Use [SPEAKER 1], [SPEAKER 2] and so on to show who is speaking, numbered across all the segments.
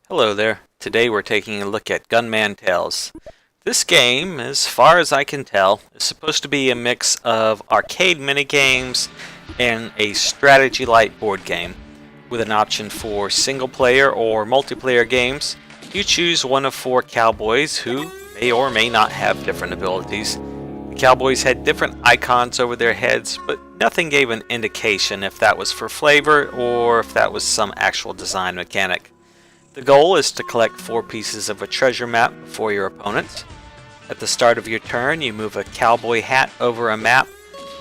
[SPEAKER 1] Hello there. Today we're taking a look at Gunman Tales. This game, as far as I can tell, is supposed to be a mix of arcade minigames and a strategy-light board game, with an option for single-player or multiplayer games. You choose one of four cowboys who may or may not have different abilities. The cowboys had different icons over their heads, but nothing gave an indication if that was for flavor or if that was some actual design mechanic. The goal is to collect 4 pieces of a treasure map before your opponents. At the start of your turn, you move a cowboy hat over a map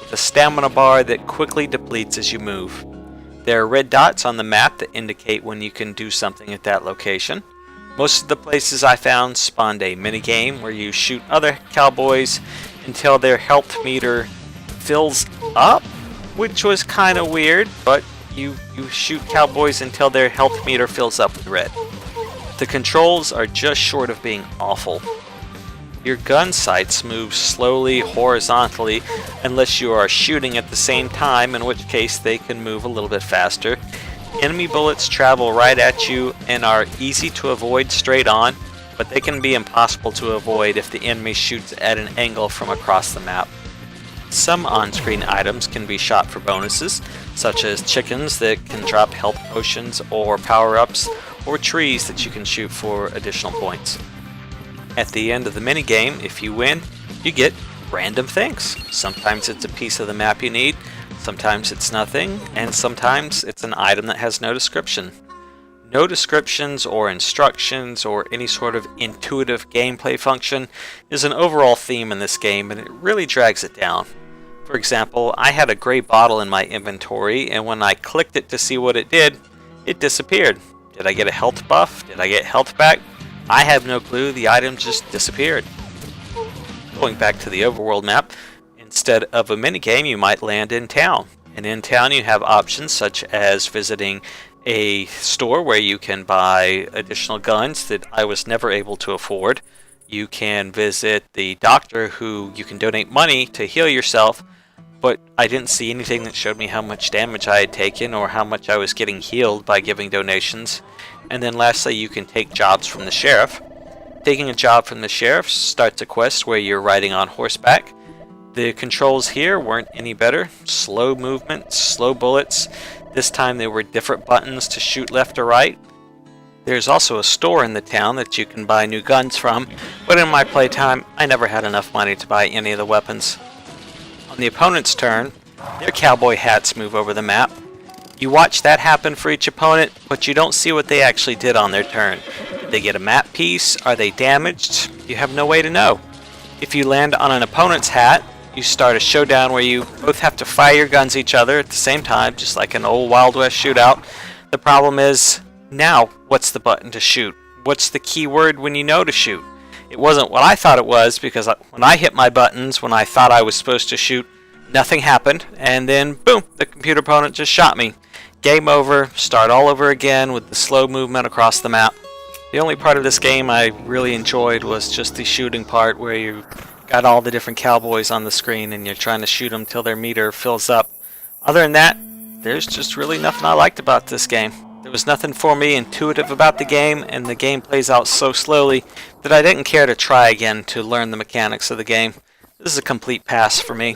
[SPEAKER 1] with a stamina bar that quickly depletes as you move. There are red dots on the map that indicate when you can do something at that location. Most of the places I found spawned a minigame where you shoot other cowboys until their health meter fills up, which was kind of weird, but you shoot cowboys until their health meter fills up with red. The controls are just short of being awful. Your gun sights move slowly horizontally unless you are shooting at the same time, in which case they can move a little bit faster. Enemy bullets travel right at you and are easy to avoid straight on, but they can be impossible to avoid if the enemy shoots at an angle from across the map. Some on-screen items can be shot for bonuses, such as chickens that can drop health potions or power-ups, or trees that you can shoot for additional points. At the end of the minigame, if you win, you get random things. Sometimes it's a piece of the map you need, sometimes it's nothing, and sometimes it's an item that has no description. No descriptions or instructions or any sort of intuitive gameplay function is an overall theme in this game, and it really drags it down. For example, I had a gray bottle in my inventory, and when I clicked it to see what it did, it disappeared. Did I get a health buff? Did I get health back? I have no clue. The item just disappeared. Going back to the overworld map, instead of a minigame, you might land in town. And in town you have options such as visiting a store where you can buy additional guns that I was never able to afford. You can visit the doctor who you can donate money to heal yourself, but I didn't see anything that showed me how much damage I had taken or how much I was getting healed by giving donations. And then lastly, you can take jobs from the sheriff. Taking a job from the sheriff starts a quest where you're riding on horseback. The controls here weren't any better. Slow movement, slow bullets. This time there were different buttons to shoot left or right. There's also a store in the town that you can buy new guns from, but in my playtime I never had enough money to buy any of the weapons. On the opponent's turn, their cowboy hats move over the map. You watch that happen for each opponent, but you don't see what they actually did on their turn. Did they get a map piece? Are they damaged? You have no way to know. If you land on an opponent's hat, you start a showdown where you both have to fire your guns at each other at the same time, just like an old Wild West shootout. The problem is, now what's the button to shoot? What's the key word when you know to shoot? It wasn't what I thought it was, because when I hit my buttons when I thought I was supposed to shoot, nothing happened, and then boom, the computer opponent just shot me. Game over, start all over again with the slow movement across the map. The only part of this game I really enjoyed was just the shooting part where you got all the different cowboys on the screen and you're trying to shoot them till their meter fills up. Other than that, there's just really nothing I liked about this game. There was nothing for me intuitive about the game, and the game plays out so slowly that I didn't care to try again to learn the mechanics of the game. This is a complete pass for me.